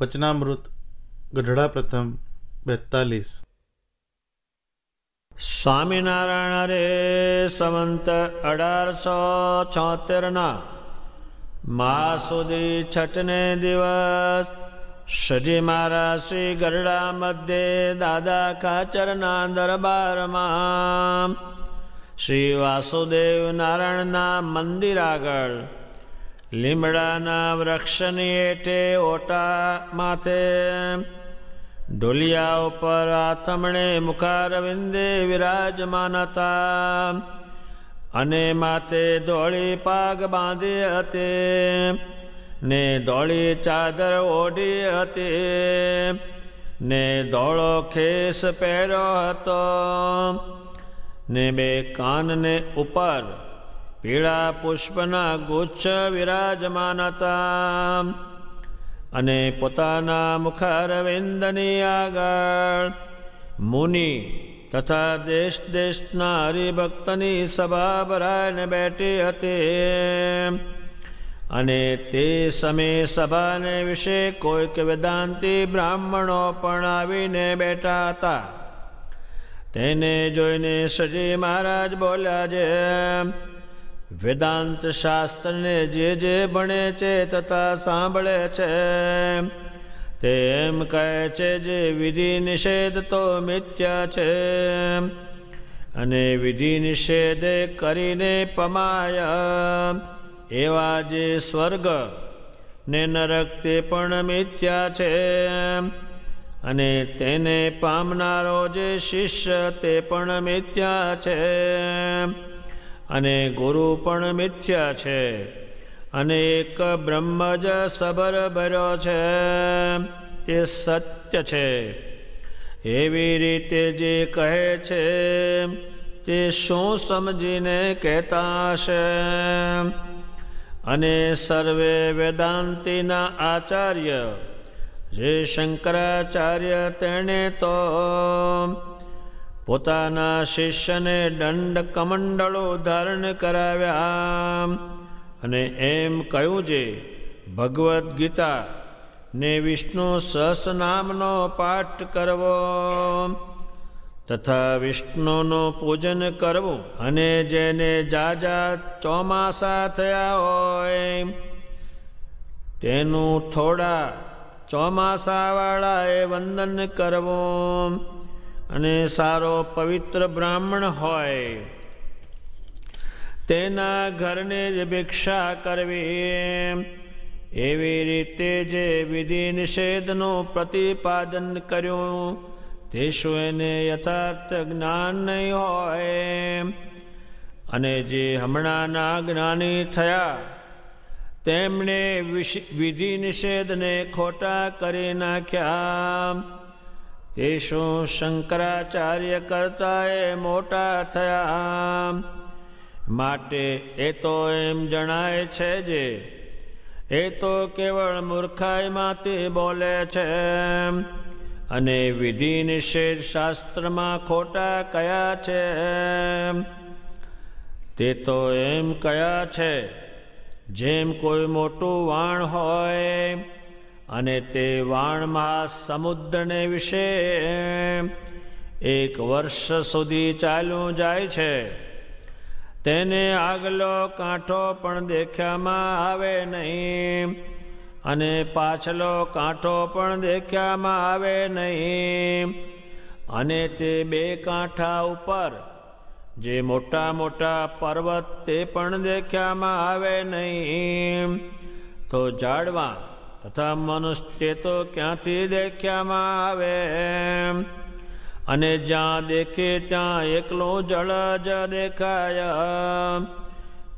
વચનામૃત ગઢડા પ્રથમ 42. સ્વામિનારાયણ રે સંવંત 1876 માસ સુધી છઠને દિવસ શ્રીજી મહારાજ શ્રી ગઢડા મધ્યે દાદા ખાચરના દરબારમાં શ્રી વાસુદેવ નારાયણના મંદિર આગળ લીમડાના વૃક્ષની હેઠે ઓટા માથે ઢોલિયા ઉપર આથમણે મુખારવિંદે વિરાજમાન હતા અને માથે ધોળી પાગ બાંધી હતી ને ધોળી ચાદર ઓઢી હતી ને ધોળો ખેસ પહેર્યો હતો ને બે કાનને ઉપર પીળા પુષ્પના ગુચ્છ વિરાજમાન હતા અને પોતાના મુખારવિંદની આગળ મુનિ તથા દેશ દેશના હરિભક્તની સભા ભરાઈને બેઠી હતી અને તે સમયે સભાને વિશે કોઈક વેદાંતી બ્રાહ્મણો પણ આવીને બેઠા હતા. તેને જોઈને શ્રીજી મહારાજ બોલ્યા, છે વેદાંત શાસ્ત્રને જે ભણે છે તથા સાંભળે છે તે એમ કહે છે જે વિધિ નિષેધ તો મિથ્યા છે અને વિધિ નિષેધ કરીને પમાય એવા જે સ્વર્ગ ને નરક તે પણ મિથ્યા છે અને તેને પામનારો જે શિષ્ય તે પણ મિથ્યા છે અને ગુરુ પણ મિથ્યા છે અને એક બ્રહ્મ જ સબર ભર્યો છે તે સત્ય છે. એવી રીતે જે કહે છે તે શું સમજીને કહેતા હશે? અને સર્વે વેદાંતિના આચાર્ય જે શંકરાચાર્ય તેણે તો પોતાના શિષ્યને દંડ કમંડળો ધારણ કરાવ્યા અને એમ કહ્યું છે ભગવદ્ ગીતા ને વિષ્ણુ સહસ્રનામનો પાઠ કરવો તથા વિષ્ણુનું પૂજન કરવું અને જેને જાજા ચોમાસા થયા હોય તેનું થોડા ચોમાસાવાળાએ વંદન કરવું અને સારો પવિત્ર બ્રાહ્મણ હોય તેના ઘરને જ ભિક્ષા કરવી. એવી રીતે જે વિધિ નિષેધનું પ્રતિપાદન કર્યું તે શું એને યથાર્થ જ્ઞાન નહીં હોય? અને જે હમણાંના જ્ઞાની થયા તેમણે વિધિ નિષેધને ખોટા કરી નાખ્યા તે શું શંકરાચાર્ય કરતા એ મોટા થયા? માટે એ તો એમ જણાય છે જે એ તો કેવળ મૂર્ખાઈમાંથી બોલે છે અને વિધિ નિષેધ શાસ્ત્રમાં ખોટા કયા છે? તે તો એમ કયા છે જેમ કોઈ મોટું વાણ હોય અને તે વાણમાં સમુદ્રને વિશે 1 વર્ષ સુધી ચાલ્યું જાય છે તેને આગલો કાંઠો પણ દેખ્યામાં આવે નહીં અને પાછલો કાંઠો પણ દેખ્યામાં આવે નહીં અને તે 2 કાંઠા ઉપર જે મોટા મોટા પર્વત તે પણ દેખ્યામાં આવે નહીં તો ઝાડવા તથા મનુષ્ય તો ક્યાંથી દેખ્યામાં આવે? અને જ્યાં દેખે ત્યાં એકલું જળ જ દેખાય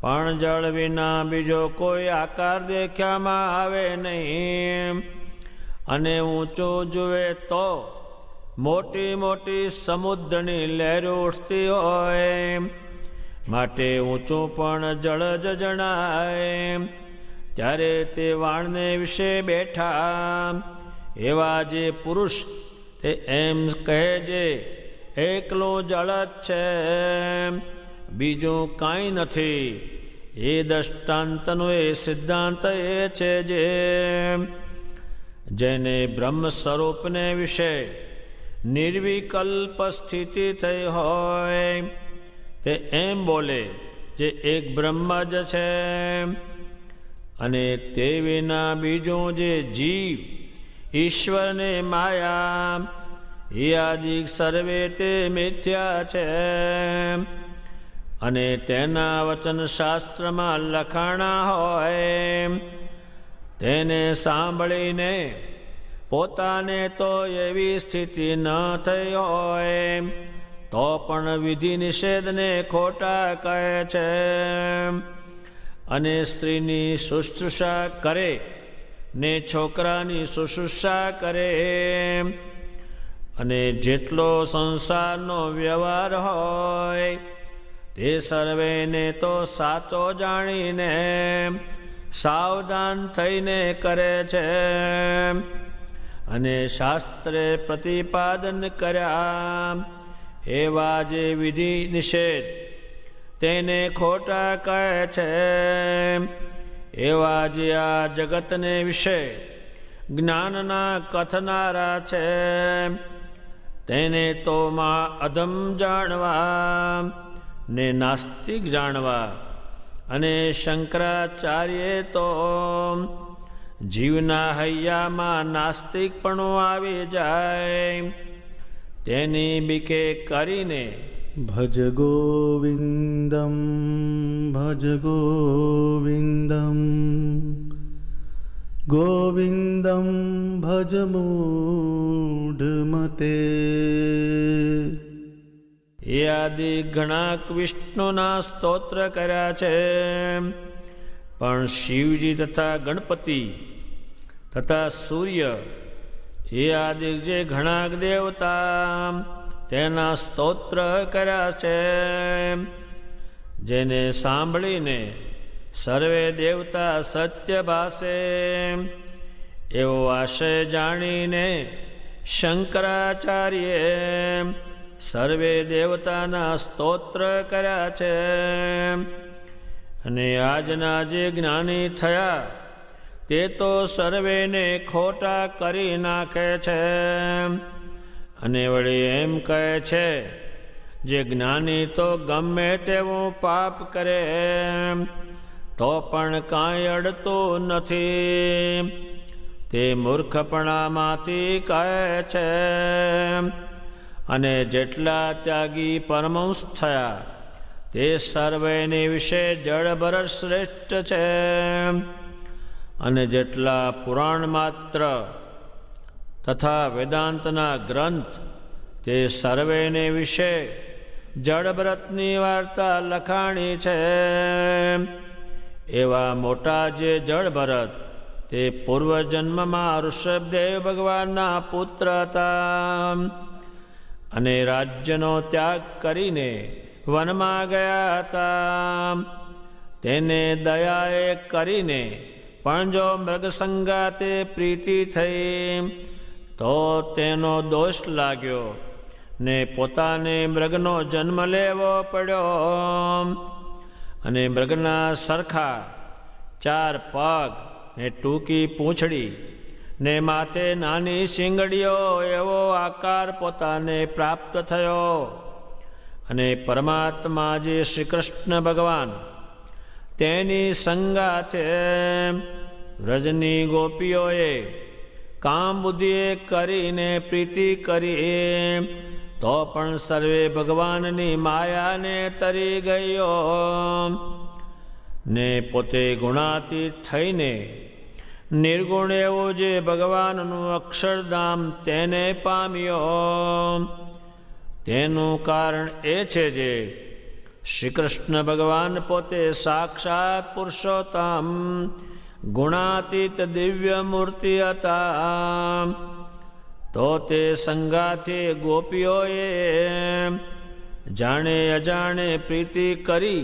પણ જળ વિના બીજો કોઈ આકાર દેખ્યામાં આવે નહીં. અને ઊંચું જુએ તો મોટી મોટી સમુદ્રની લહેરો ઉઠતી હોય માટે ઊંચું પણ જળ જ જણાય. ત્યારે તે વાણને વિશે બેઠા એવા જે પુરુષ તે એમ કહે છે એકલું જળ જ છે બીજું કાંઈ નથી. એ દ્રષ્ટાંતનો એ સિદ્ધાંત એ છે જે જેને બ્રહ્મ સ્વરૂપને વિશે નિર્વિકલ્પ સ્થિતિ થઈ હોય તે એમ બોલે જે એક બ્રહ્મ જ છે, અને તે વિના બીજું જે જીવ, ઈશ્વર ને માયા યાદિક સર્વે તે મિથ્યા છે, અને તેના વચન શાસ્ત્રમાં લખાણા હોય તેને સાંભળીને પોતાને તો એવી સ્થિતિ ન થઈ હોય તો પણ વિધિ નિષેધને ખોટા કહે છે, અને સ્ત્રીની શુશ્રૂષા કરે ને છોકરાની શુશ્રૂષા કરે, અને જેટલો સંસારનો વ્યવહાર હોય તે સર્વેને તો સાચો જાણીને સાવધાન થઈને કરે છે, અને શાસ્ત્રે પ્રતિપાદન કર્યા એવા જે વિધિ નિષેધ તેને ખોટા કહે છે, એવા જે આ જગતને વિશે જ્ઞાનના કથનારા છે તેને તો માં અધમ જાણવા ને નાસ્તિક જાણવા, અને શંકરાચાર્ય તો જીવના હૈયામાં નાસ્તિકપણું આવી જાય તેની બીકે કરીને ભજ ગોવિંદમ ભજ ગોવિંદમ ગોવિંદમ ભજ મૂઢમતે. એ આદિ ઘણા વિષ્ણુના સ્તોત્ર કર્યા છે, પણ શિવજી તથા ગણપતિ તથા સૂર્ય એ આદિ જે ઘણા દેવતા તેના સ્તોત્ર કર્યા છે, જેને સાંભળીને સર્વે દેવતા સત્ય ભાસે એવો આશય જાણીને શંકરાચાર્યે સર્વે દેવતાના સ્તોત્ર કર્યા છે, અને આજના જે જ્ઞાની થયા તે તો સર્વેને ખોટા કરી નાખે છે, અને વળી એમ કહે છે જે જ્ઞાની તો ગમે તેવું પાપ કરે તો પણ કાંઈ અડતું નથી, તે મૂર્ખપણામાંથી કહે છે, અને જેટલા ત્યાગી પરમહંસ થયા તે સર્વેને વિશે જળભર શ્રેષ્ઠ છે, અને જેટલા પુરાણ માત્ર તથા વેદાંતના ગ્રંથ તે સર્વેને વિશે જળભરતની વાર્તા લખાણી છે, એવા મોટા જે જળભરત તે પૂર્વજન્મમાં ઋષભદેવ ભગવાનના પુત્ર હતા, અને રાજ્યનો ત્યાગ કરીને વનમાં ગયા હતા, તેને દયાએ કરીને પણ જો મૃગસંગાતે પ્રીતિ થઈ તો તેનો દોષ લાગ્યો ને પોતાને મૃગનો જન્મ લેવો પડ્યો, અને મૃગના સરખા 4 પગ ને ટૂંકી પૂંછડી ને માથે નાની શીંગડીઓ એવો આકાર પોતાને પ્રાપ્ત થયો, અને પરમાત્મા જે શ્રી કૃષ્ણ ભગવાન તેની સંગાથે વ્રજની ગોપીઓએ કામ બુદ્ધિએ કરીને પ્રીતિ કરી તો પણ સર્વે ભગવાનની માયાને તરી ગયો, ને પોતે ગુણાતીત થઈને નિર્ગુણ એવું જે ભગવાનનું અક્ષરધામ તેને પામ્યો. તેનું કારણ એ છે જે શ્રી કૃષ્ણ ભગવાન પોતે સાક્ષાત પુરુષોત્તમ ગુણાતીત દિવ્ય મૂર્તિ હતા, તો તે સંગાથે ગોપીઓએ જાણે અજાણે પ્રીતિ કરી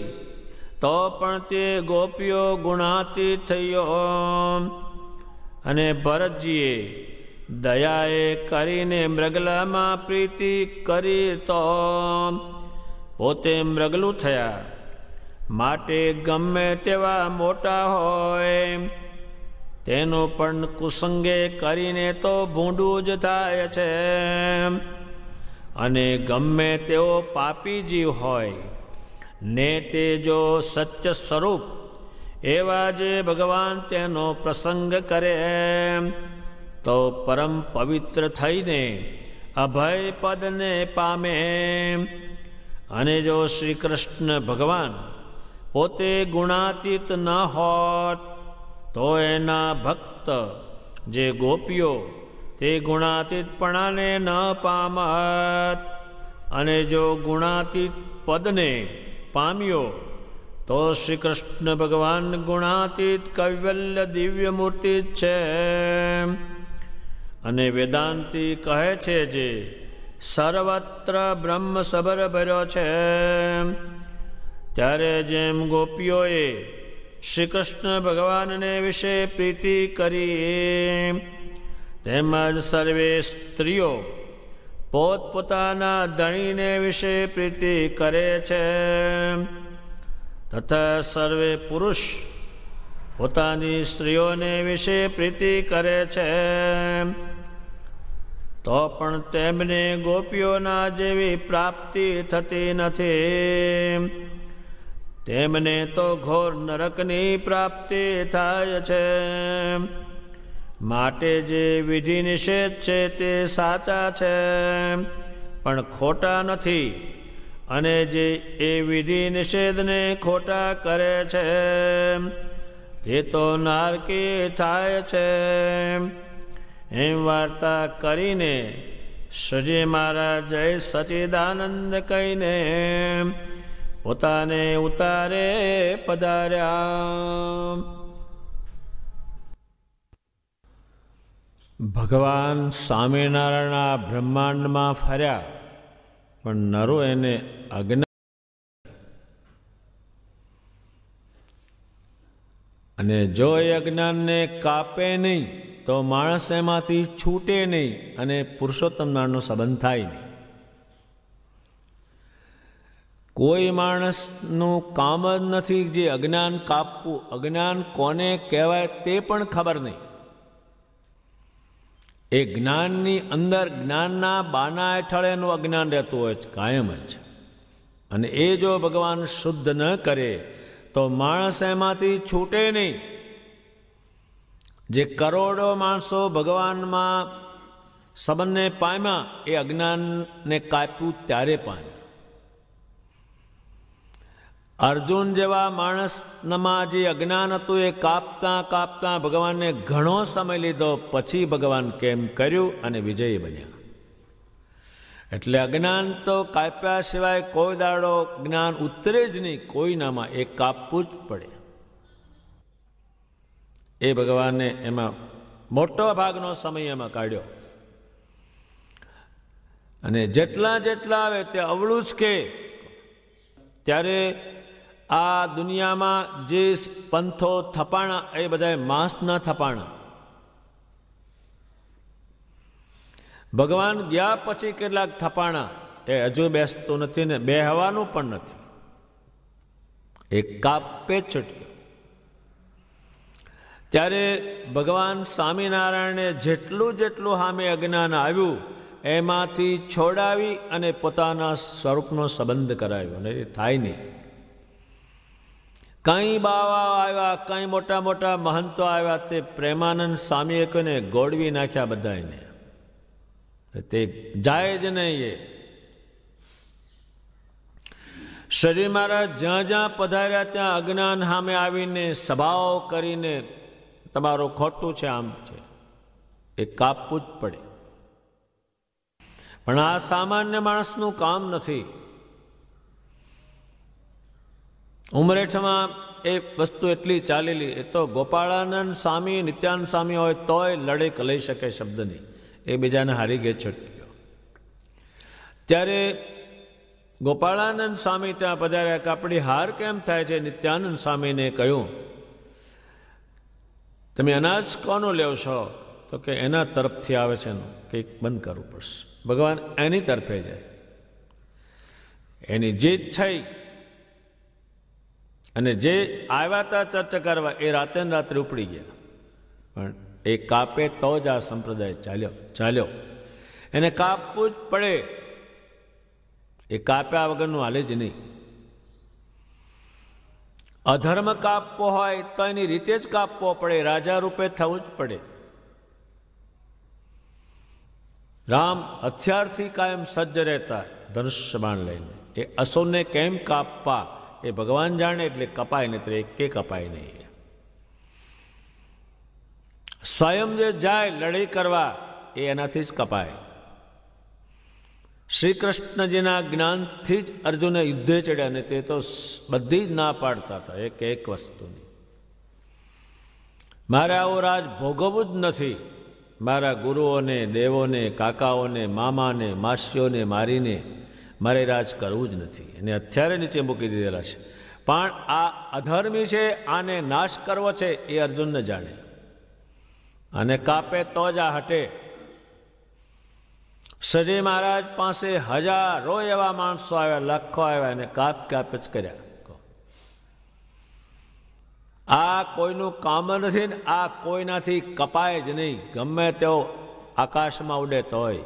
તો પણ તે ગોપીઓ ગુણાતીત થયો, અને ભરતજીએ દયાએ કરીને મૃગલામાં પ્રીતિ કરી તો પોતે મૃગલું થયા, માટે ગમે તેવા મોટા હોય તેનો પણ કુસંગે કરીને તો ભૂંડું જ થાય છે. અને ગમે તેઓ પાપી જીવ હોય ને તે જો સત્ય સ્વરૂપ એવા જે ભગવાન તેનો પ્રસંગ કરે તો પરમ પવિત્ર થઈને અભય પદને પામે. અને જો શ્રી કૃષ્ણ ભગવાન પોતે ગુણાતીત ન હોત તો એના ભક્ત જે ગોપીઓ તે ગુણાતીતપણાને ન પામત. અને જો ગુણાતીત પદને પામ્યો તો શ્રી કૃષ્ણ ભગવાન ગુણાતીત કૈવલ્ય દિવ્ય મૂર્તિ જ છે. અને વેદાંતી કહે છે જે સર્વત્ર બ્રહ્મ સબર ભર્યો છે. ત્યારે જેમ ગોપીઓએ શ્રી કૃષ્ણ ભગવાનને વિશે પ્રીતિ કરી તેમજ સર્વે સ્ત્રીઓ પોતપોતાના ધણીને વિશે પ્રીતિ કરે છે. તથા સર્વે પુરુષ પોતાની સ્ત્રીઓને વિશે પ્રીતિ કરે છે. તો પણ તેમને ગોપીઓના જેવી પ્રાપ્તિ થતી નથી. તેમને તો ઘોર નરકની પ્રાપ્તિ થાય છે. માટે જે વિધિ નિષેધ છે તે સાચા છે પણ ખોટા નથી. અને જે એ વિધિ નિષેધને ખોટા કરે છે તે તો નારકી થાય છે. એમ વાર્તા કરીને શ્રીજી મહારાજ જય સચિદાનંદ કહીને પોતાને ઉતારે પધાર્યા. ભગવાન સ્વામિનારાયણના બ્રહ્માંડમાં ફર્યા પણ નરો એને અજ્ઞાન અને જો એ અજ્ઞાનને કાપે નહીં તો માણસ એમાંથી છૂટે નહીં અને પુરુષોત્તમ નારાયણનો સંબંધ થાય નહીં. કોઈ માણસનું કામ જ નથી જે અજ્ઞાન કાપવું. અજ્ઞાન કોને કહેવાય તે પણ ખબર નહીં. એ જ્ઞાનની અંદર જ્ઞાનના બાના હેઠળ એનું અજ્ઞાન રહેતું હોય છે કાયમ જ. અને એ જો ભગવાન શુદ્ધ ન કરે તો માણસ એમાંથી છૂટે નહીં. જે કરોડો માણસો ભગવાનમાં સંબંધને પામ્યા એ અજ્ઞાનને કાપ્યું ત્યારે પામ્યા. અર્જુન જેવા માણસમાં જે અજ્ઞાન હતું એ કાપતા કાપતા ભગવાનને ઘણો સમય લીધો પછી ભગવાન કેમ કર્યું અને વિજયી બન્યા. એટલે અજ્ઞાન તો કાપ્યા સિવાય કોઈ દાડો જ્ઞાન ઉતરે જ નહીં. કોઈનામાં એ કાપવું જ પડે. એ ભગવાને એમાં મોટો ભાગનો સમય એમાં કાઢ્યો. અને જેટલા જેટલા આવે તે અવળું જ કે ત્યારે આ દુનિયામાં જે પંથો થપાણા એ બધા માંસના થપાણા. ભગવાન ગયા પછી કેટલાક થપાણા એ હજુ બેસતું નથી ને બેહવાનું પણ નથી. એ કાપે છૂટ્યો. ત્યારે ભગવાન સ્વામિનારાયણે જેટલું જેટલું સામે અજ્ઞાન આવ્યું એમાંથી છોડાવી અને પોતાના સ્વરૂપનો સંબંધ કરાવ્યો. અને એ થાય નહીં. કંઈ બાવા આવ્યા, કંઈ મોટા મોટા મહંતો આવ્યા, તે પ્રેમાનંદ સ્વામીએ કોઈને ગોળવી નાખ્યા બધાને. તે જાય જ નહીં. એ શ્રીજી મહારાજ જ્યાં જ્યાં પધાર્યા ત્યાં અજ્ઞાન સામે આવીને સભાઓ કરીને તમારું ખોટું છે આમ છે એ કાપવું જ પડે. પણ આ સામાન્ય માણસનું કામ નથી. ઉમરેઠમાં એ વસ્તુ એટલી ચાલેલી. એ તો ગોપાળાનંદ સ્વામી નિત્યાનંદ સ્વામી હોય તોય લડેક લઈ શકે શબ્દની. એ બીજાને હારી ગયે છટક્યો. ત્યારે ગોપાળાનંદ સ્વામી ત્યાં પધાર્યા કે આપણી હાર કેમ થાય છે? નિત્યાનંદ સ્વામીને કહ્યું તમે અનાજ કોનું લેવ છો? તો કે એના તરફથી આવે છે. કંઈક બંધ કરવું પડશે. ભગવાન એની તરફે જાય. એની જીત થઈ અને જે આવ્યા હતા ચર્ચા કરવા એ રાતે ને રાત્રે ઉપડી ગયા. પણ એ કાપે તો જ આ સંપ્રદાય ચાલ્યો. એને કાપવું જ પડે. એ કાપ્યા વગરનું હાલે જ નહીં. અધર્મ કાપવો હોય તો એની રીતે જ કાપવો પડે, રાજા રૂપે થવું જ પડે. રામ હથિયારથી કાયમ સજ્જ રહેતા, ધનુષ્ય બાણ લઈને. એ અસુરને કેમ કાપવા એ ભગવાન જાણે, એટલે કપાય નહીં, તો એકે કપાય નહીં. સ્વયં જે જાય લડાઈ કરવા એ એનાથી જ કપાય. શ્રી કૃષ્ણજીના જ્ઞાનથી જ અર્જુને યુદ્ધે ચડ્યા, ને તે તો બધી જ ના પાડતા હતા એક વસ્તુની. મારે આવો રાજ ભોગવવું જ નથી. મારા ગુરુઓને, દેવોને, કાકાઓને, મામાને, માસીઓને મારીને મારે રાજ કરવું જ નથી. એને હથિયારે નીચે મૂકી દીધેલા છે. પણ આ અધર્મી છે, આને નાશ કરવો છે એ અર્જુનને જાણે. અને કાપે તો જ આ હટે. સજી મહારાજ પાસે હજારો એવા માણસો આવ્યા, લાખો આવ્યા, અને કાપ જ કર્યા. આ કોઈનું કામ નથી ને આ કોઈનાથી કપાય જ નહીં, ગમે તેઓ આકાશમાં ઉડે તોય.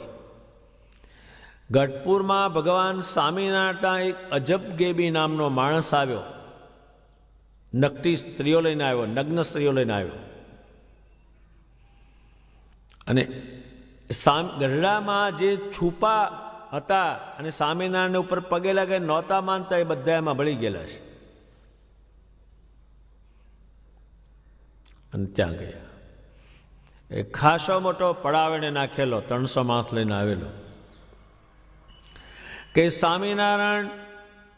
ગઢપુરમાં ભગવાન સ્વામિનારાયણ એક અજબ ગેબી નામનો માણસ આવ્યો. નકટી સ્ત્રીઓ લઈને આવ્યો, નગ્ન સ્ત્રીઓ લઈને આવ્યો. અને ગઢડામાં જે છુપા હતા અને સ્વામિનારાયણ ઉપર પગે લાગે નહોતા માનતા, એ બધા એમાં ભળી ગયેલા છે. અને ત્યાં ગયા. એ ખાસો મોટો પડાવેને નાખેલો, 300 માણસ લઈને આવેલો, કે સ્વામિનારાયણ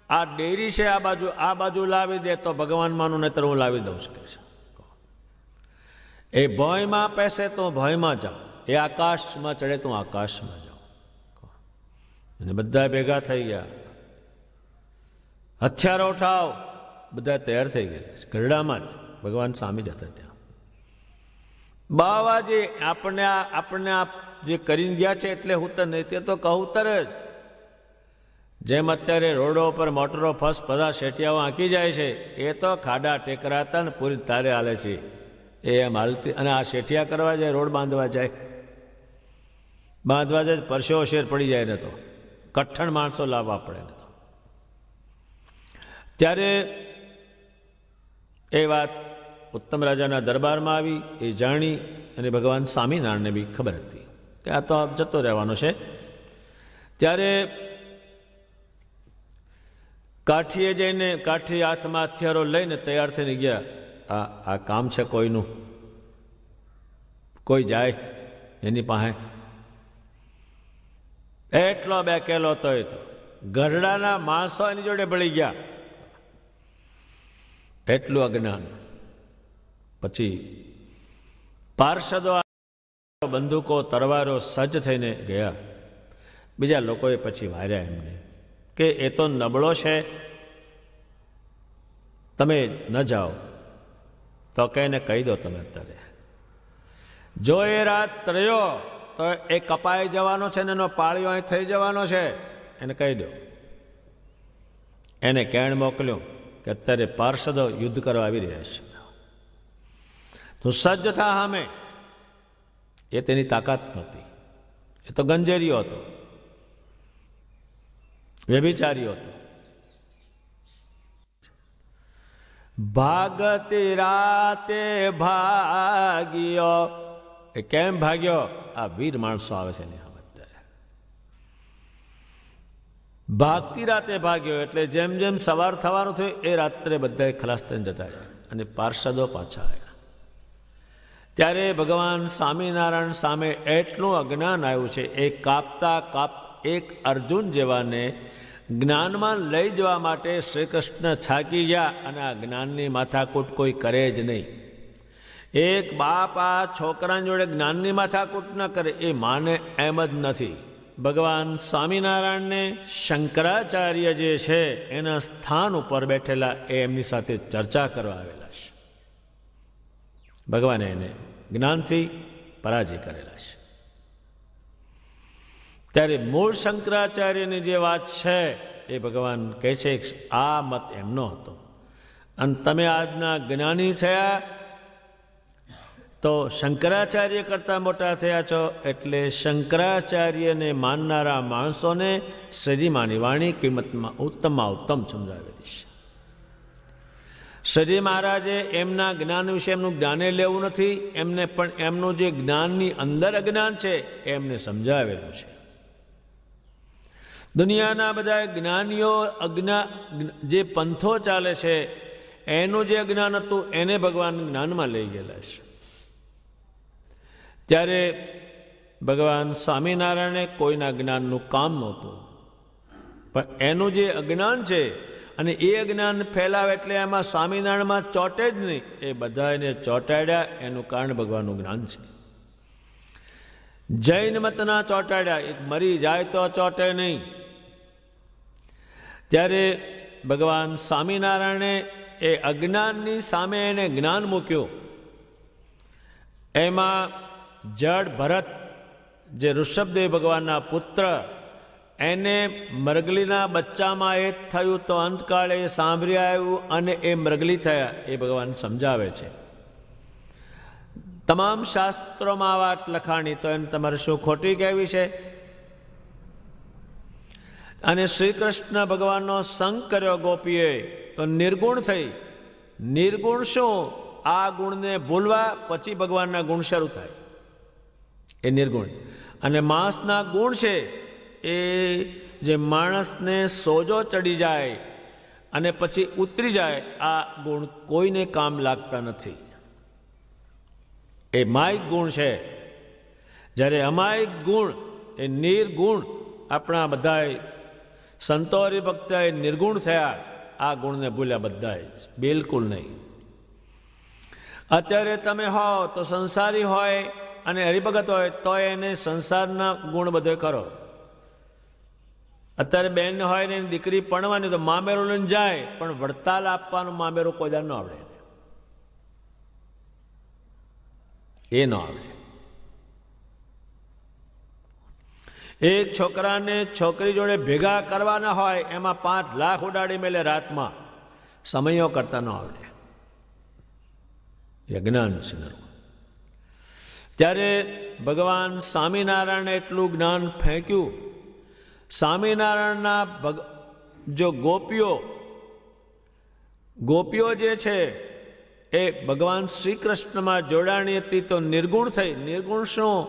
આ ડેરી છે, આ બાજુ લાવી દે તો ભગવાન માનું, નહીતર હું લાવી દઉં છું. એ ભોયમાં પેસે તો ભોયમાં જાઉં, એ આકાશમાં ચડે તો આકાશમાં જાઉં. અને બધા ભેગા થઈ ગયા. હથિયારો ઉઠાવ, બધા તૈયાર થઈ ગયા. ગરડામાં જ ભગવાન સ્વામી જતા ત્યાં. બાવાજી આપણે આ જે કરીને ગયા છે એટલે હું તો નહીં, તે તો કહું તર જ. જેમ અત્યારે રોડો પર મોટરો ફસ બધા શેઠિયાઓ આંકી જાય છે, એ તો ખાડા ટેકરા હતા ને પૂરી તારે હાલે છે. એ એમ હાલતી. અને આ શેઠિયા કરવા જાય, રોડ બાંધવા જાય, પરસેવો શેર પડી જાય ને તો કઠણ માણસો લાવવા પડે ને તો. ત્યારે એ વાત ઉત્તમ રાજાના દરબારમાં આવી. એ જાણી અને ભગવાન સ્વામિનારાયણને બી ખબર હતી કે આ તો જતો રહેવાનો છે. ત્યારે કાઠીએ જઈને, કાઠી હાથમાં હથિયારો લઈને તૈયાર થઈને ગયા. આ કામ છે કોઈનું, કોઈ જાય એની પાસે. એટલો બેકેલો તો એ તો ગરડાના માણસો એની જોડે બળી ગયા. એટલું અજ્ઞાન. પછી પાર્ષદો, બંદૂકો, તરવારો સજ્જ થઈને ગયા. બીજા લોકોએ પછી વાર્યા એમને કે એ તો નબળો છે, તમે ન જાઓ. તો કે એને કહી દો તમે અત્યારે, જો એ રાત રહ્યો તો એ કપાઈ જવાનો છે ને એનો પાળિયો અહીં થઈ જવાનો છે, એને કહી દો. એને કેણ મોકલ્યો કે અત્યારે પાર્ષદો યુદ્ધ કરવા આવી રહ્યા છે, તો સજ્જ થા સામે. એ તેની તાકાત નહોતી. એ તો ગંજેરીઓ હતો, વ્યભિચારીઓ હતો. ભાગતી રાતે ભાગ્યો. એ કેમ ભાગ્યો? આ વીર માણસો આવે છે ને ભાગતી રાતે ભાગ્યો. એટલે જેમ જેમ સવાર થવાનું થયું એ રાત્રે બધા ખલાસ થઈને જતા રહ્યા અને પાર્ષદો પાછા આવ્યા. ત્યારે ભગવાન સ્વામિનારાયણ સામે એટલું અજ્ઞાન આવ્યું છે. એ કાપતા એક અર્જુન જેવાને જ્ઞાનમાં લઈ જવા માટે શ્રી કૃષ્ણ થાકી ગયા. અને આ જ્ઞાનની માથાકૂટ કોઈ કરે જ નહીં. એક બાપ આ છોકરાની જોડે જ્ઞાનની માથાકૂટ ન કરે એ માને એમ જ નથી. ભગવાન સ્વામિનારાયણને શંકરાચાર્ય જે છે એના સ્થાન ઉપર બેઠેલા એ એમની સાથે ચર્ચા કરવા આવેલા છે. ભગવાને એને જ્ઞાનથી પરાજય કરેલા છે. ત્યારે મૂળ શંકરાચાર્યની જે વાત છે એ ભગવાન કહે છે આ મત એમનો હતો અને તમે આજના જ્ઞાની થયા તો શંકરાચાર્ય કરતાં મોટા થયા છો એટલે શંકરાચાર્યને માનનારા માણસોને શ્રીજીમાની વાણી કિંમતમાં ઉત્તમમાં ઉત્તમ સમજાવેલી છે. શ્રીજી મહારાજે એમના જ્ઞાન વિશે એમનું જ્ઞાને લેવું નથી, એમને પણ એમનું જે જ્ઞાનની અંદર અજ્ઞાન છે એમને સમજાવેલું છે. દુનિયાના બધા જ્ઞાનીઓ જે પંથો ચાલે છે એનું જે અજ્ઞાન હતું એને ભગવાન જ્ઞાનમાં લઈ ગયેલા છે. ત્યારે ભગવાન સ્વામિનારાયણે કોઈના જ્ઞાનનું કામ નહોતું, પણ એનું જે અજ્ઞાન છે અને એ અજ્ઞાન ફેલાવે એટલે એમાં સ્વામિનારાયણમાં ચોટે જ નહીં, એ બધાને ચોંટાડ્યા. એનું કારણ ભગવાનનું જ્ઞાન છે. જૈન મતના ચોંટાડ્યા, એક મરી જાય તો ચોટે નહીં. ત્યારે ભગવાન સ્વામિનારાયણે એ અજ્ઞાનની સામે એને જ્ઞાન મૂક્યું. એમાં જડ ભરત જે ઋષભદેવ ભગવાનના પુત્ર, એને મરગલીના બચ્ચામાં એ થયું તો અંતકાળે એ સાંભળી આવ્યું અને એ મરગલી થયા, એ ભગવાન સમજાવે છે. તમામ શાસ્ત્રોમાં આ વાત લખાણી, તો એને તમારે શું ખોટી કહેવી છે? અને શ્રી કૃષ્ણ ભગવાનનો સંગ કર્યો ગોપીએ તો નિર્ગુણ થઈ. નિર્ગુણ શું? આ ગુણને ભૂલવા પછી ભગવાનના ગુણ શરૂ થાય, એ નિર્ગુણ. અને માણસના ગુણ છે એ જે માણસને સોજો ચડી જાય અને પછી ઉતરી જાય, આ ગુણ કોઈને કામ લાગતા નથી. એ માયિક ગુણ છે. જ્યારે અમાયિક ગુણ એ નિર્ગુણ, આપણા બધાય સંતો હરિભક્ત નિર્ગુણ થયા, આ ગુણને ભૂલ્યા બધાય, બિલકુલ નહીં. અત્યારે તમે હો તો સંસારી હોય અને હરિભગત હોય તો એને સંસારના ગુણ બધે કરો. અત્યારે બેન હોય ને દીકરી પરણવાની તો મામેરું લઈને જાય, પણ વડતાલ આપવાનું મામેરું કોઈ દાન ન આવડે, એ ન આવડે. એક છોકરાને છોકરી જોડે ભેગા કરવાના હોય, એમાં 5 લાખ ઉડાડી મેલે રાતમાં, સમયો કરતા ન આવડે, જ્ઞાન છે. ત્યારે ભગવાન સ્વામિનારાયણે એટલું જ્ઞાન ફેંક્યું. સ્વામિનારાયણના જો ગોપીઓ જે છે એ ભગવાન શ્રી કૃષ્ણમાં જોડાણી હતી તો નિર્ગુણ થઈ. નિર્ગુણ શું?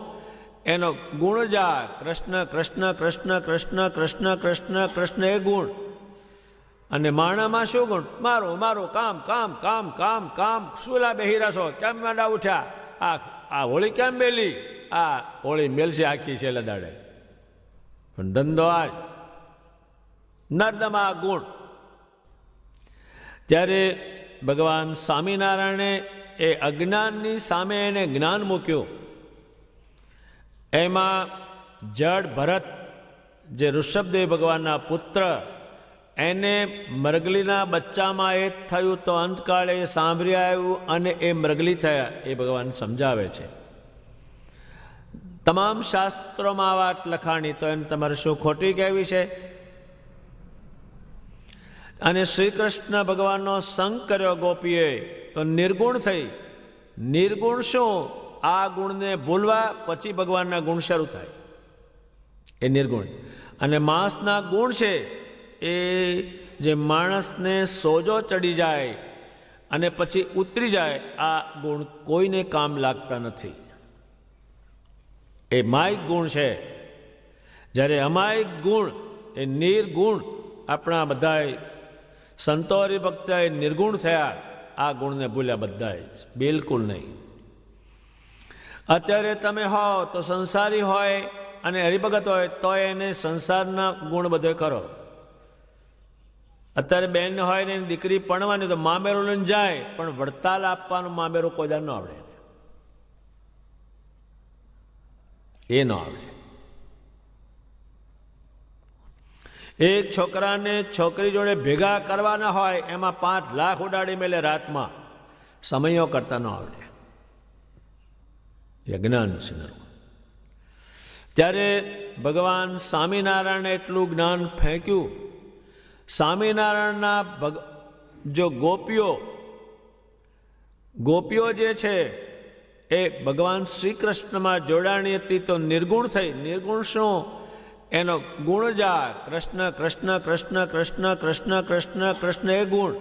એનો ગુણ જા કૃષ્ણ કૃષ્ણ કૃષ્ણ કૃષ્ણ કૃષ્ણ કૃષ્ણ કૃષ્ણ, એ ગુણ. અને માણામાં શું ગુણ? મારું મારું કામ કામ કામ કામ કામ. શું લા બેહી રહ્યા છો? કેમ માંડા ઉઠ્યા? આ હોળી કેમ મેલી? આ હોળી મેલશે આખી છે લદાડે, પણ ધંધો આજ નર્દમા ગુણ. ત્યારે ભગવાન સ્વામિનારાયણે એ અજ્ઞાનની સામે એને જ્ઞાન મૂક્યું. એમાં જડ ભરત જે ઋષભદેવ ભગવાનના પુત્ર, એને મરગલીના બચ્ચામાં એ થયું તો અંતકાળે એ સાંભળી આવ્યું અને એ મરગલી થયા, એ ભગવાન સમજાવે છે. તમામ શાસ્ત્રોમાં આ વાત લખાણી, તો એને તમારે શું ખોટી કહેવી છે? અને શ્રી કૃષ્ણ ભગવાનનો સંગ કર્યો ગોપીએ તો નિર્ગુણ થઈ. નિર્ગુણ શું? આ ગુણને ભૂલવા પછી ભગવાનના ગુણ શરૂ થાય, એ નિર્ગુણ. અને માણસના ગુણ છે એ જે માણસને સોજો ચડી જાય અને પછી ઉતરી જાય, આ ગુણ કોઈને કામ લાગતા નથી, એ માયિક ગુણ છે. જ્યારે અમાયિક ગુણ એ નિર્ગુણ, આપણા બધાય સંતો હરિભક્ત નિર્ગુણ થયા, આ ગુણને ભૂલ્યા બધાય, બિલકુલ નહીં. અત્યારે તમે હો તો સંસારી હોય અને હરિભગત હોય તો એને સંસારના ગુણ બધે કરો. અત્યારે બેન હોય ને દીકરી પરણવાની તો મામેરું લઈને જાય, પણ વડતાલ આપવાનું મામેરું કોઈ દાન ન આવડે, એ ન આવડે. એક છોકરાને છોકરી જોડે ભેગા કરવાના હોય, એમાં 5 લાખ ઉડાડી મેલે રાતમાં, સમયો કરતા ન આવડે, જ્ઞાન છે. ત્યારે ભગવાન સ્વામિનારાયણે એટલું જ્ઞાન ફેંક્યું. સ્વામિનારાયણના જો ગોપીઓ જે છે એ ભગવાન શ્રી કૃષ્ણમાં જોડાણી હતી તો નિર્ગુણ થઈ. નિર્ગુણ શું? એનો ગુણ જા કૃષ્ણ કૃષ્ણ કૃષ્ણ કૃષ્ણ કૃષ્ણ કૃષ્ણ કૃષ્ણ એ ગુણ.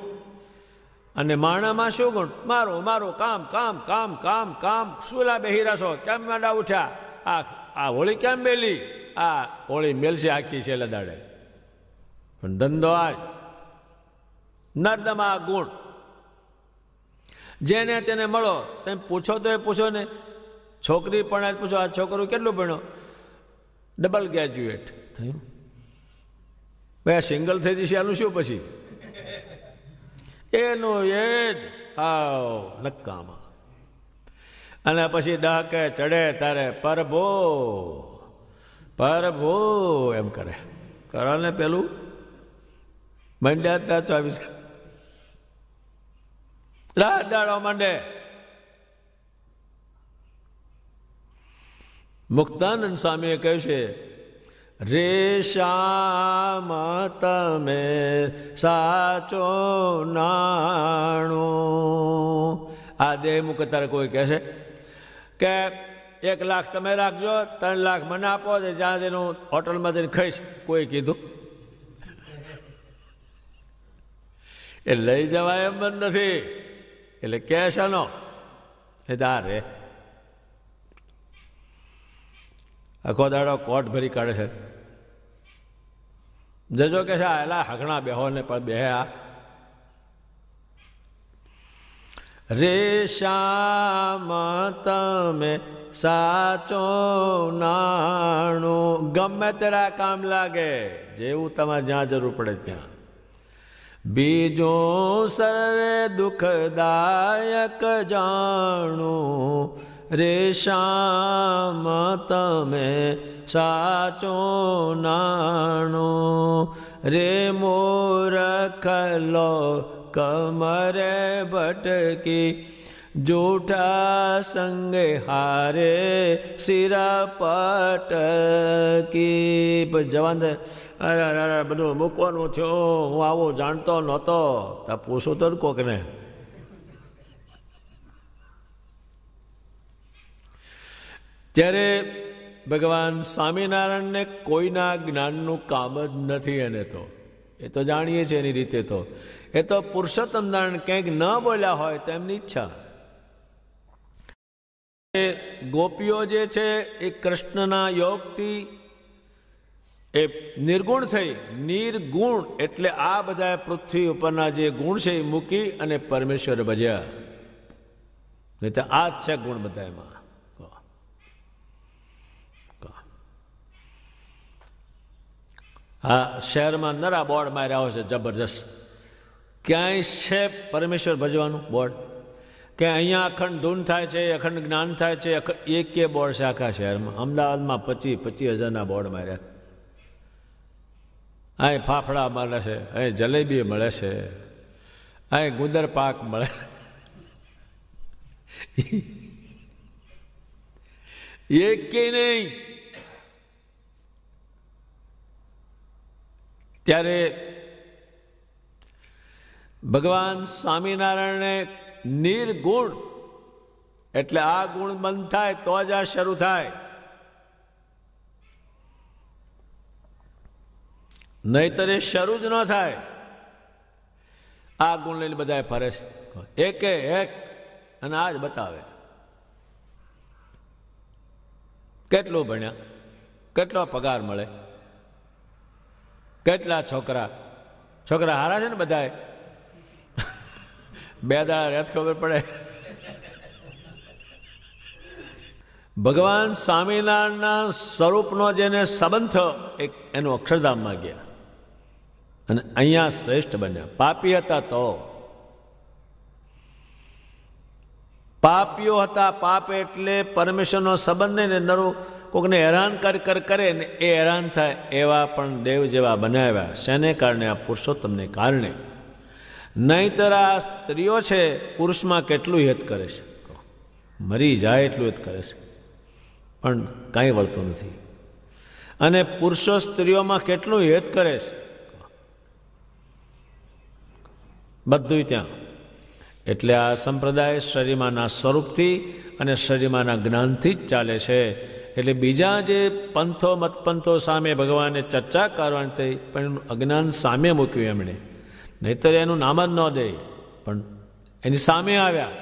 અને માણામાં શું ગુણ? મારો મારો કામ કામ કામ કામ કામ. શુલા બેહી રસો કેમ માંડા ઉઠ્યા? આ હોળી કેમ મેલી? આ હોળી મેલશે આખી છે લદાડે. પણ ધંધો આ નર્દમા ગુણ. જેને તેને મળો તેમ પૂછો તો એ પૂછો ને. છોકરી પણ પૂછો આ છોકરો કેટલું ભણ્યો? ડબલ ગ્રેજ્યુએટ થયું. ભાઈ સિંગલ થઈ જશે આનું શું પછી? એનું એ જ આવ નક્કામાં. અને પછી ડહકે ચડે તારે પરભો પરભો એમ કરે. કરો ને પેલું મંડ્યા ત્યાં 24 રાત દાડો માંડે. મુક્તાનંદ સ્વામીએ કહ્યું છે રે શ્યામ તમે સાચો નાણું. આ દેહ મુખ તારે કોઈ કહેશે કે 1 લાખ તમે રાખજો 3 લાખ મને આપો જ્યાં તેનું હોટલમાં જઈને ખાઈશ? કોઈ કીધું? એ લઈ જવાય એમ જ નથી. એટલે કેશ આનો એ દા રે આખો દાડો કોટ ભરી કાઢે છે. જજો કે છે એલા હગણા બેહો ને પણ બે રે શ્યામ તમે સાચો નાણું. ગમે તેરા કામ લાગે જેવું તમારે જ્યાં જરૂર પડે ત્યાં. બીજો સર્વે દુઃખદાયક જાણું રે શ્યામ તમે સાચો નાણું. રે મૂર્ખ કમરે ભટકી જૂઠા સંગે હારે સિરા પટકી. જવાન અરે અરે બધું મૂકવાનું થયું. હું આવું જાણતો નહોતો. તા પૂછું તો કોકને. ત્યારે ભગવાન સ્વામિનારાયણને કોઈના જ્ઞાનનું કામ જ નથી. એને તો એ તો જાણીએ છીએ એની રીતે. તો એ તો પુરુષોત્તમ નારાયણ કંઈક ન બોલ્યા હોય તો એમની ઈચ્છા. ગોપીઓ જે છે એ કૃષ્ણના યોગથી એ નિર્ગુણ થઈ. નિર્ગુણ એટલે આ બધા પૃથ્વી ઉપરના જે ગુણ છે એ મૂકી અને પરમેશ્વર ભજ્યા. નહીં તો આ જ છે ગુણ બધા એમાં. હા, શહેરમાં નરા બોર્ડ માર્યા હોય છે જબરજસ્ત. ક્યાંય છે પરમેશ્વર ભજવાનું બોર્ડ? કે અહીંયા અખંડ ધૂન થાય છે, અખંડ જ્ઞાન થાય છે, એક કે બોર્ડ છે આખા શહેરમાં? અમદાવાદમાં 25,000 બોર્ડ માર્યા. અહીં ફાફડા મળે છે, અહીં જલેબી મળે છે, અહીં ગુંદર પાક મળે છે. એક કે નહીં. ત્યારે ભગવાન સ્વામિનારાયણે નિર્ગુણ એટલે આ ગુણ બંધ થાય તો જ આ શરૂ થાય. નહીતર એ શરૂ જ ન થાય. આ ગુણ લઈને બધા ફરે છે એકે એક અને આ જ બતાવે. કેટલું ભણ્યા, કેટલો પગાર મળે, કેટલા છોકરા હારા છે ને બધા. 2 દાડા રેત ખબર પડે. ભગવાન સ્વામિનારાયણના સ્વરૂપનો જેને સંબંધ થયો એનું અક્ષરધામમાં ગયા અને અહીંયા શ્રેષ્ઠ બન્યા. પાપી હતા તો પાપીઓ હતા. પાપ એટલે પરમેશ્વરનો સંબંધ નહીં ને નરું કોકને હેરાન કરે ને એ હેરાન થાય એવા પણ દેવ જેવા બનાવ્યા. શેને કારણે? આ પુરુષોત્તમને કારણે. નહીંતર આ સ્ત્રીઓ છે પુરુષમાં કેટલું હેત કરે છે, મરી જાય એટલું હેત કરે છે પણ કાંઈ વળતું નથી. અને પુરુષો સ્ત્રીઓમાં કેટલું હેત કરે છે, બધું ત્યાં. એટલે આ સંપ્રદાય શરીરમાંના સ્વરૂપથી અને શરીરમાંના જ્ઞાનથી જ ચાલે છે. એટલે બીજા જે પંથો મતપંથો સામે ભગવાને ચર્ચા કરવાની થઈ, પણ એનું અજ્ઞાન સામે મૂક્યું એમણે. નહીંતર એનું નામ જ ન દે, પણ એની સામે આવ્યા.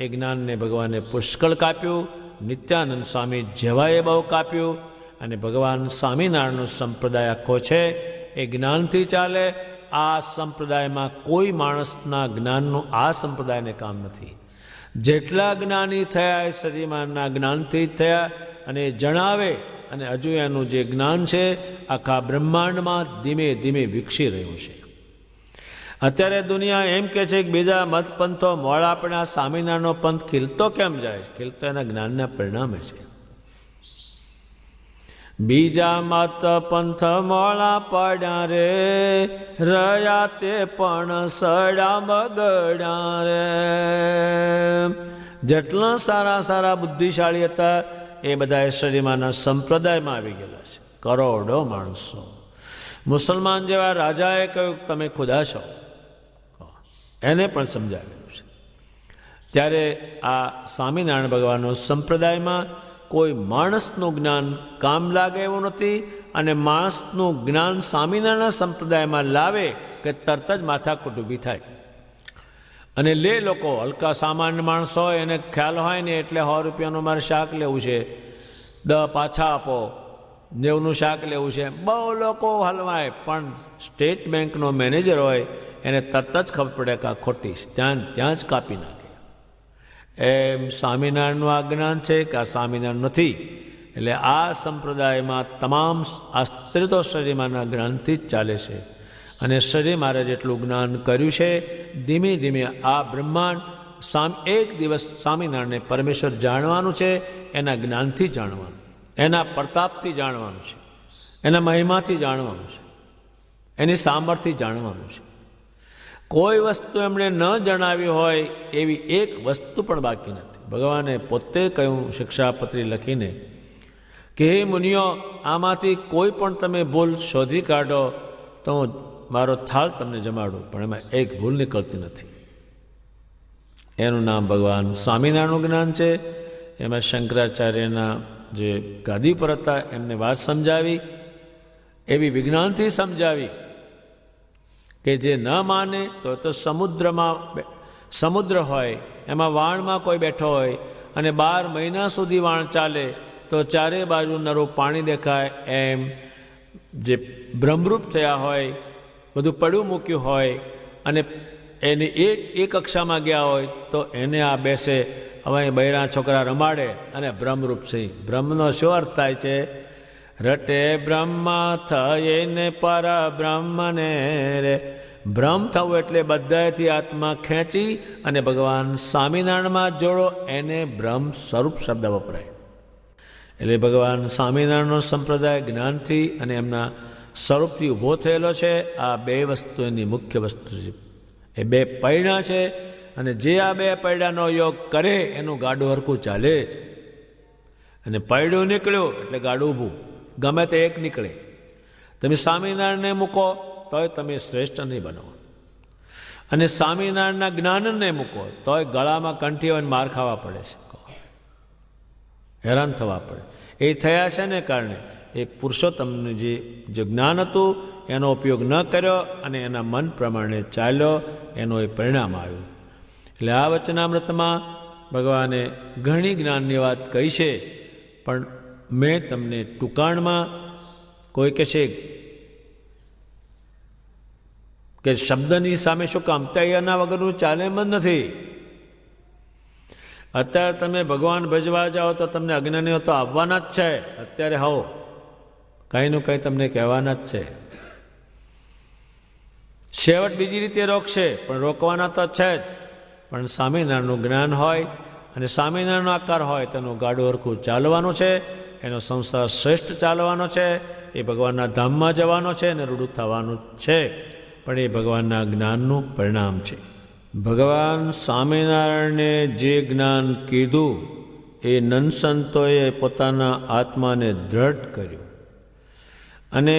એ જ્ઞાનને ભગવાને પુષ્કળ કાપ્યું. નિત્યાનંદ સ્વામી જેવાએ બહુ કાપ્યું. અને ભગવાન સ્વામિનારાયણનો સંપ્રદાય આખો છે એ જ્ઞાનથી ચાલે. આ સંપ્રદાયમાં કોઈ માણસના જ્ઞાનનું આ સંપ્રદાયને કામ નથી. જેટલા જ્ઞાની થયા એ સજીમાનના જ્ઞાનથી જ થયા. અને એ જણાવે, અને હજુ એનું જે જ્ઞાન છે આખા બ્રહ્માંડમાં ધીમે ધીમે વિકસી રહ્યું છે. અત્યારે દુનિયા એમ કે છે કે બીજા મત પંથો મોડા પણ આ સ્વામિનારાયણનો પંથ ખીલતો કેમ જાય છે? ખીલતો એના જ્ઞાનના પરિણામે છે. બીજા મત પંથ મોડા પડ્યા રે, રહ્યા તે પણ સડા બગડ્યા રે. જેટલા સારા સારા બુદ્ધિશાળી હતા એ બધા શરીમાના સંપ્રદાયમાં આવી ગયેલા છે. કરોડો માણસો. મુસલમાન જેવા રાજાએ કહ્યું તમે ખુદા છો, એને પણ સમજાવેલું છે. ત્યારે આ સ્વામિનારાયણ ભગવાનનો સંપ્રદાયમાં કોઈ માણસનું જ્ઞાન કામ લાગે એવું નથી. અને માણસનું જ્ઞાન સ્વામિનારાયણ સંપ્રદાયમાં લાવે કે તરત જ માથાકૂટ ઊભી થાય. અને લે લોકો હલકા સામાન્ય માણસો હોય, એને ખ્યાલ હોય ને એટલે 100 રૂપિયાનું મારે શાક લેવું છે, 10 પાછા આપો, 90નું શાક લેવું છે. બહુ લોકો હલવાય, પણ સ્ટેટ બેંકનો મેનેજર હોય એને તરત જ ખબર પડે કે આ ખોટી ત્યાં જ કાપી નાખે. એમ સ્વામિનારાયણનું આ જ્ઞાન છે કે આ સ્વામિનારાયણ નથી. એટલે આ સંપ્રદાયમાં તમામ આ સ્ત્રી તો શરીરમાંના જ્ઞાનથી જ ચાલે છે. અને શરીર મારે જેટલું જ્ઞાન કર્યું છે, ધીમે ધીમે આ બ્રહ્માંડ એક દિવસ સ્વામિનારાયણને પરમેશ્વર જાણવાનું છે. એના જ્ઞાનથી જાણવાનું, એના પ્રતાપથી જાણવાનું છે, એના મહિમાથી જાણવાનું છે, એની સામર્થ્યથી જાણવાનું છે. કોઈ વસ્તુ એમણે ન જણાવી હોય એવી એક વસ્તુ પણ બાકી નથી. ભગવાને પોતે કહ્યું શિક્ષાપત્રી લખીને કે હે મુનિઓ, આમાંથી કોઈ પણ તમે ભૂલ શોધી કાઢો તો હું મારો થાળ તમને જમાડું, પણ એમાં એક ભૂલ નીકળતી નથી. એનું નામ ભગવાન સ્વામિનારાયણનું જ્ઞાન છે. એમાં શંકરાચાર્યના જે ગાદી પર હતા એમને વાત સમજાવી, એવી વિજ્ઞાનથી સમજાવી કે જે ન માને તો સમુદ્ર હોય, એમાં વાણમાં કોઈ બેઠો હોય અને 12 મહિના સુધી વાણ ચાલે તો ચારે બાજુ નરું પાણી દેખાય. એમ જે બ્રહ્મરૂપ થયા હોય, બધું પડ્યું મૂક્યું હોય, અને એને એક કક્ષામાં ગયા હોય તો એને આ બેસે. હવે બૈરા છોકરા રમાડે અને બ્રહ્મરૂપ છે. બ્રહ્મનો શું અર્થ થાય છે? રટે બ્રહ્મા થયે ને પર બ્રહ્મને રે. બ્રહ્મ થવું એટલે બધાથી આત્મા ખેંચી અને ભગવાન સ્વામિનારાયણમાં જોડો, એને બ્રહ્મ સ્વરૂપ શબ્દ વપરાય. એટલે ભગવાન સ્વામિનારાયણનો સંપ્રદાય જ્ઞાનથી અને એમના સ્વરૂપથી ઊભો થયેલો છે. આ 2 વસ્તુ એની મુખ્ય વસ્તુ છે. એ 2 પૈડા છે. અને જે આ 2 પૈડાનો યોગ કરે એનું ગાડું હરખું ચાલે જ. અને પૈડું નીકળ્યું એટલે ગાડું ઊભું, ગમે તે એક નીકળે. તમે સ્વામિનારાયણને મૂકો તોય તમે શ્રેષ્ઠ નહીં બનો, અને સ્વામિનારાયણના જ્ઞાનને મૂકો તોય ગળામાં કંઠી હોય માર ખાવા પડે છે, હેરાન થવા પડે. એ થયા છે ને કારણે એ પુરુષોત્તમનું જે જ્ઞાન હતું એનો ઉપયોગ ન કર્યો અને એના મન પ્રમાણે ચાલ્યો, એનું એ પરિણામ આવ્યું. એટલે આ વચનામૃતમાં ભગવાને ઘણી જ્ઞાનની વાત કહી છે, પણ મેં તમને ટૂંકાણમાં, કોઈ કહેશે કે શબ્દની સામે શું કામ, તૈયારના વગરનું ચાલે એમ જ નથી. અત્યારે તમે ભગવાન ભજવા જાઓ તો તમને અજ્ઞાનીઓ તો આવવાના જ છે. અત્યારે હો કંઈનું કંઈ તમને કહેવાના જ છે. છેવટ બીજી રીતે રોકશે, પણ રોકવાના તો છે જ. પણ સ્વામિનારાયણનું જ્ઞાન હોય અને સ્વામિનારાયણનો આકાર હોય તેનું ગાડું હરખું ચાલવાનું છે. એનો સંસાર શ્રેષ્ઠ ચાલવાનો છે. એ ભગવાનના ધામમાં જવાનો છે અને રૂડું થવાનું છે, પણ એ ભગવાનના જ્ઞાનનું પરિણામ છે. ભગવાન સ્વામિનારાયણને જે જ્ઞાન કીધું એ નનસંતોએ પોતાના આત્માને દ્રઢ કર્યું અને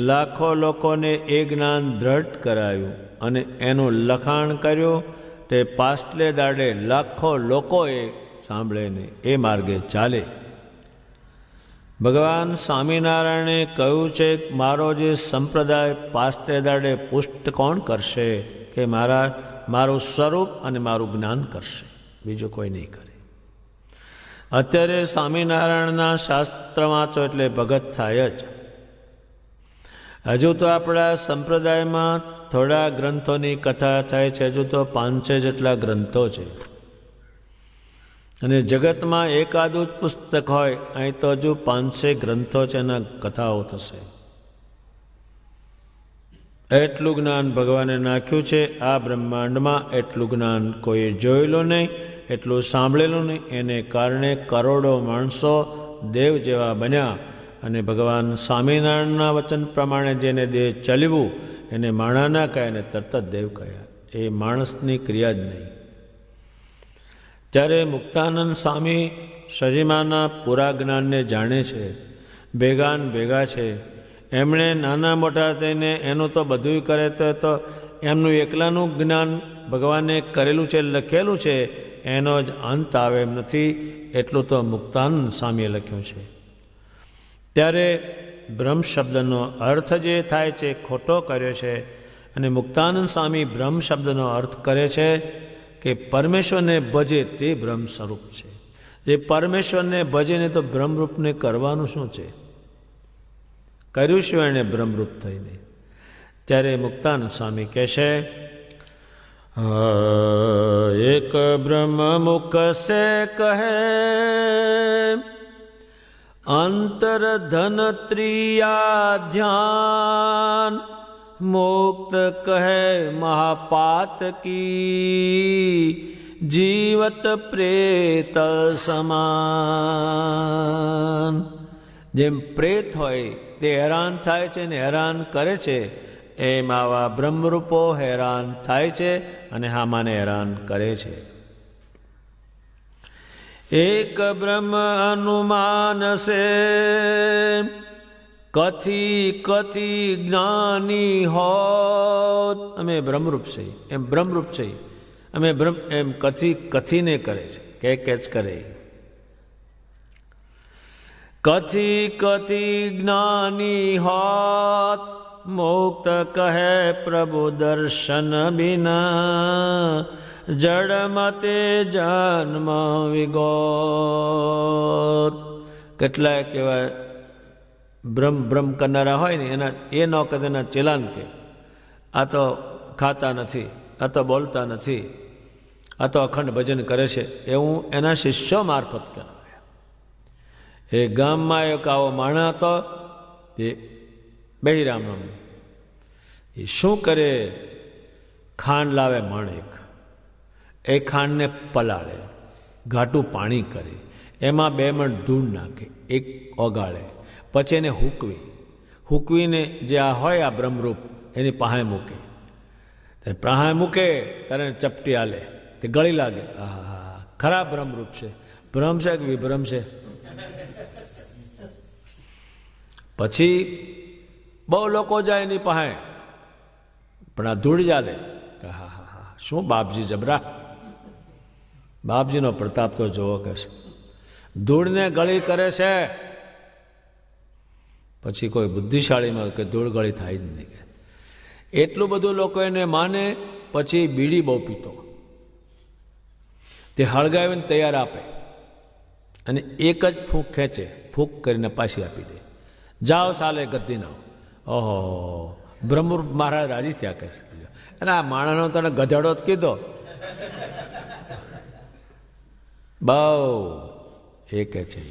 લાખો લોકોને એ જ્ઞાન દ્રઢ કરાયું અને એનું લખાણ કર્યું. તે પાછલે દાડે લાખો લોકોએ સાંભળે નહીં, એ માર્ગે ચાલે. ભગવાન સ્વામિનારાયણે કહ્યું છે, મારો જે સંપ્રદાય પાસ્ટે દાડે પુષ્ટ કોણ કરશે? કે મારું સ્વરૂપ અને મારું જ્ઞાન કરશે, બીજું કોઈ નહીં કરે. અત્યારે સ્વામિનારાયણના શાસ્ત્ર વાંચો એટલે ભગત થાય જ. હજુ તો આપણા સંપ્રદાયમાં થોડા ગ્રંથોની કથા થાય છે, હજુ તો 500 જેટલા ગ્રંથો છે. અને જગતમાં એકાદું જ પુસ્તક હોય, અહીં તો હજુ 500 ગ્રંથો છે, એના કથાઓ થશે. એટલું જ્ઞાન ભગવાને નાખ્યું છે આ બ્રહ્માંડમાં. એટલું જ્ઞાન કોઈએ જોયેલું નહીં, એટલું સાંભળેલું નહીં. એને કારણે કરોડો માણસો દેવ જેવા બન્યા. અને ભગવાન સ્વામિનારાયણના વચન પ્રમાણે જેને દેહ ચલવું એને માણા ના કહે અને તરત જ દેવ કહ્યા. એ માણસની ક્રિયા જ નહીં. ત્યારે મુક્તાનંદ સ્વામી સજીમાના પૂરા જ્ઞાનને જાણે છે, ભેગા છે. એમણે નાના મોટા થઈને એનું તો બધું કરે તો એમનું એકલાનું જ્ઞાન ભગવાને કરેલું છે, લખેલું છે, એનો જ અંત આવે એમ નથી. એટલું તો મુક્તાનંદ સ્વામીએ લખ્યું છે. ત્યારે બ્રહ્મ શબ્દનો અર્થ જે થાય છે ખોટો કર્યો છે. અને મુક્તાનંદ સ્વામી બ્રહ્મ શબ્દનો અર્થ કરે છે કે પરમેશ્વરને ભજે તે બ્રહ્મ સ્વરૂપ છે. જે પરમેશ્વરને ભજે ને તો બ્રહ્મરૂપને કરવાનું શું છે? કર્યું શું એણે બ્રહ્મરૂપ થઈને? ત્યારે મુક્તાનંદ સ્વામી કહે છે, એક બ્રહ્મ મુખ સે કહે અંતર ધન ત્રિયા ધ્યાન, મુક્ત કહે મહાપાત કી જીવત પ્રેત સમાન. જેમ પ્રેત હોય તે હેરાન થાય છે ને હેરાન કરે છે, એમ આવા બ્રહ્મરૂપો હેરાન થાય છે અને હામાને હેરાન કરે છે. એક બ્રહ્મ અનુમાન સે કથી જ્ઞાની હોત. અમે બ્રહ્મરૂપ છે, એમ બ્રહ્મરૂપ છે. અમે બ્રહ્મ એમ કથીને કરે છે, કે જ કરે. કથી જ્ઞાની હોત, મુક્ત કહે પ્રભુ દર્શન બિના જડમતે જન્મ વિગોત. કેટલાય કહેવાય બ્રહ્મ કરનારા હોય ને એના એ ન કરે, એના ચેલાન કે આ તો ખાતા નથી, આ તો બોલતા નથી, આ તો અખંડ ભજન કરે છે, એવું એના શિષ્યો મારફત કરાવે. એ ગામમાં એક આવો માણસ હતો, એ બહિરામ, એ શું કરે? ખાંડ લાવે માણેક, એ ખાંડને પલાળે, ઘાટું પાણી કરે, એમાં 2 મણ ધૂળ નાખે, એક ઓગાળે, પછી એને હૂકવીને જે આ હોય આ બ્રહ્મરૂપ એની પાસે મૂકે. પાસે મૂકે ત્યારે ચપટી હાલે, તે ગળી લાગે. હા, ખરાબ બ્રહ્મરૂપ છે. ભ્રમ છે કે વિભ્રમ છે? પછી બહુ લોકો જાય એની પાસે, પણ આ ધૂળ ચાલે. હા, શું બાપજી જબરા! બાપજીનો પ્રતાપ તો જોવો કે છે. ધૂળને ગળી કરે છે. પછી કોઈ બુદ્ધિશાળીમાં કે ધૂળ ગળી થાય જ નહીં. એટલું બધું લોકો એને માને. પછી બીડી બહુ પીતો, તે હળગાવીને તૈયાર આપે અને એક જ ફૂંક ખેંચે, ફૂંક કરીને પાછી આપી દે. જાઓ સાલે ગદ્દી નાઓ. ઓહો, બ્રહ્મરૂપ મહારાજ રાજી થયા કહે છે. અને આ માણસનો તને ગધેડો જ કીધો. બહુ એ કહે છે.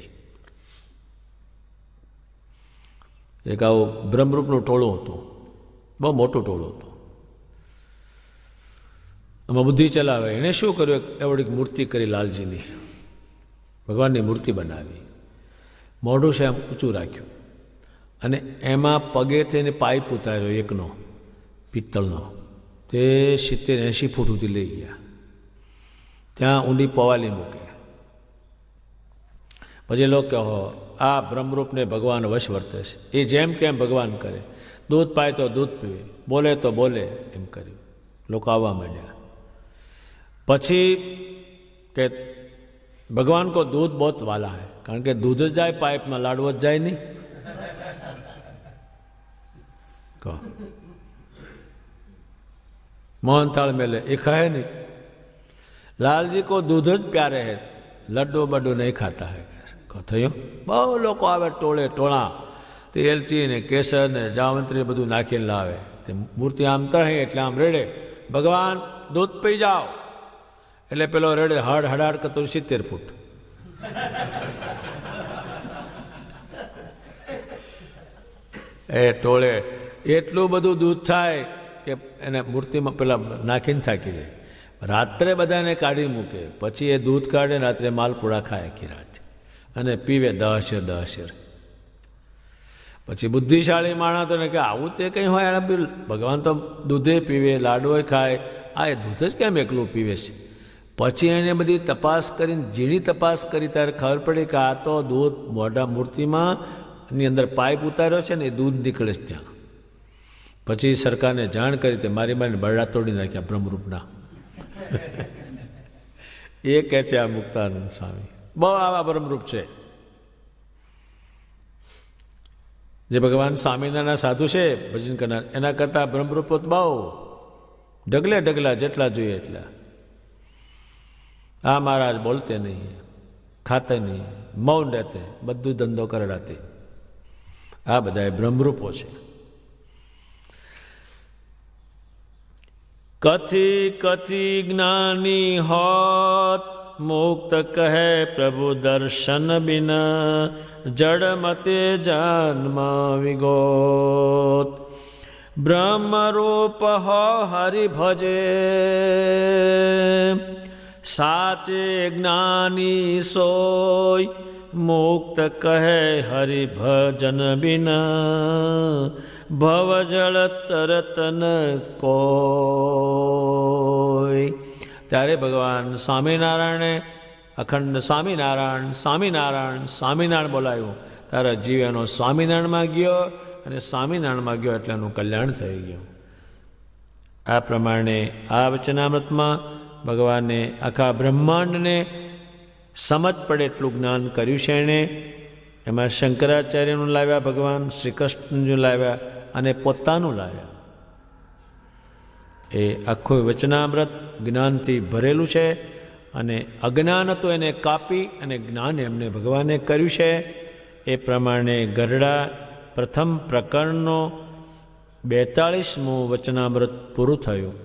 એક આવું બ્રહ્મરૂપનું ટોળું હતું, બહુ મોટું ટોળું હતું. આમાં બુદ્ધિ ચલાવે. એણે શું કર્યું? એવડી મૂર્તિ કરી લાલજીની, ભગવાનની મૂર્તિ બનાવી, મોઢું છે આમ ઊંચું રાખ્યું અને એમાં પગે થઈને પાઇપ ઉતાર્યો એકનો પિત્તળનો. તે 70-80 ફૂટ સુધી લઈ ગયા. ત્યાં ઊંડી પવાલી મૂકે. પછી લોકો કહો આ બ્રહ્મરૂપને ભગવાન વશ વર્તે છે. એ જેમ કેમ ભગવાન કરે. દૂધ પાય તો દૂધ પીવે, બોલે તો બોલે, એમ કર્યું. લોકો આવવા માંડ્યા. પછી કે भगवान को दूध बहुत वाला है, कारण के दूध ज जाए पाइप में, लाडू ज जाए नहीं। कहो मोहनथाल मेले ये खाए नहीं। लाल जी को दूध ज प्यारे है, लड्डू बड्डू नहीं खाता है। कहो थयो बहु लोग आवे टोळे टोळा, ते एलची ने केसर ने जावंत्री બધું નાખીને લાવે। તે મૂર્તિ આમ તળે એટલે આમ રેડે, ભગવાન દૂધ પી જાઓ, એટલે પેલો રેડે હડ હડાડ કરતો 70 ફૂટ। એ ટોળે એટલું બધું દૂધ થાય કે એને મૂર્તિમાં પેલા નાખીને થાકી જાય। રાત્રે બધાને કાઢી મૂકે, પછી એ દૂધ કાઢે, રાત્રે માલપુડા ખાય આખી રાત અને પીવે 10 શેર 10 શેર। પછી બુદ્ધિશાળી માણસ તો ને કે આવું તે કંઈ હોય, ભગવાન તો દૂધે પીવે, લાડુએ ખાય, આ એ દૂધ જ કેમ એકલું પીવે છે? પછી એને બધી તપાસ કરીને, ઝીણી તપાસ કરી, ત્યારે ખબર પડી કે આ તો દૂધ મોઢા મૂર્તિમાં ની અંદર પાઇપ ઉતાર્યો છે ને, એ દૂધ નીકળે છે ત્યાં। પછી સરકારને જાણ કરી, તે મારી મારીને બરડા તોડી નાખ્યા બ્રહ્મરૂપના। એ કહે છે આ મુક્તાનંદ સ્વામી બહુ આવા બ્રહ્મરૂપ છે। જે ભગવાન સ્વામિનારાયણ સાધુ છે ભજન કરનાર, એના કરતાં બ્રહ્મરૂપો બહુ ઢગલે ઢગલા, જેટલા જોઈએ એટલા। આ મહારાજ બોલતે નહીં, ખાતે નહીં, મૌન રહેતે, બધું ધંધો કરે રાતે। આ બધા બ્રહ્મરૂપો છે। કથી કથી જ્ઞાની હોત, મુક્ત કહે પ્રભુ દર્શન બિન, જડમતે જન્મ વિગોત। બ્રહ્મરૂપ હો હરિ ભજે, સાચે જ્ઞાની સોય, મુક્ત કહે હરિ ભજન બિન, ભવજળ તરત ન કોઈ। ત્યારે ભગવાન સ્વામિનારાયણે અખંડ સ્વામિનારાયણ સ્વામિનારાયણ સ્વામિનારાયણ બોલાવ્યું। ત્યારે જીવ એનો સ્વામિનારાયણમાં ગયો, અને સ્વામિનારાયણમાં ગયો એટલે એનું કલ્યાણ થઈ ગયું। આ પ્રમાણે આ વચનામૃતમાં ભગવાને આખા બ્રહ્માંડને સમજ પડે એટલું જ્ઞાન કર્યું છે એણે। એમાં શંકરાચાર્યનું લાવ્યા ભગવાન, શ્રી કૃષ્ણનું લાવ્યા અને પોતાનું લાવ્યા। એ આખું વચનામૃત જ્ઞાનથી ભરેલું છે, અને અજ્ઞાન હતું એને કાપી અને જ્ઞાન એમને ભગવાને કર્યું છે। એ પ્રમાણે ગરડા પ્રથમ પ્રકરણનો 42મું વચનામૃત પૂરું થયું।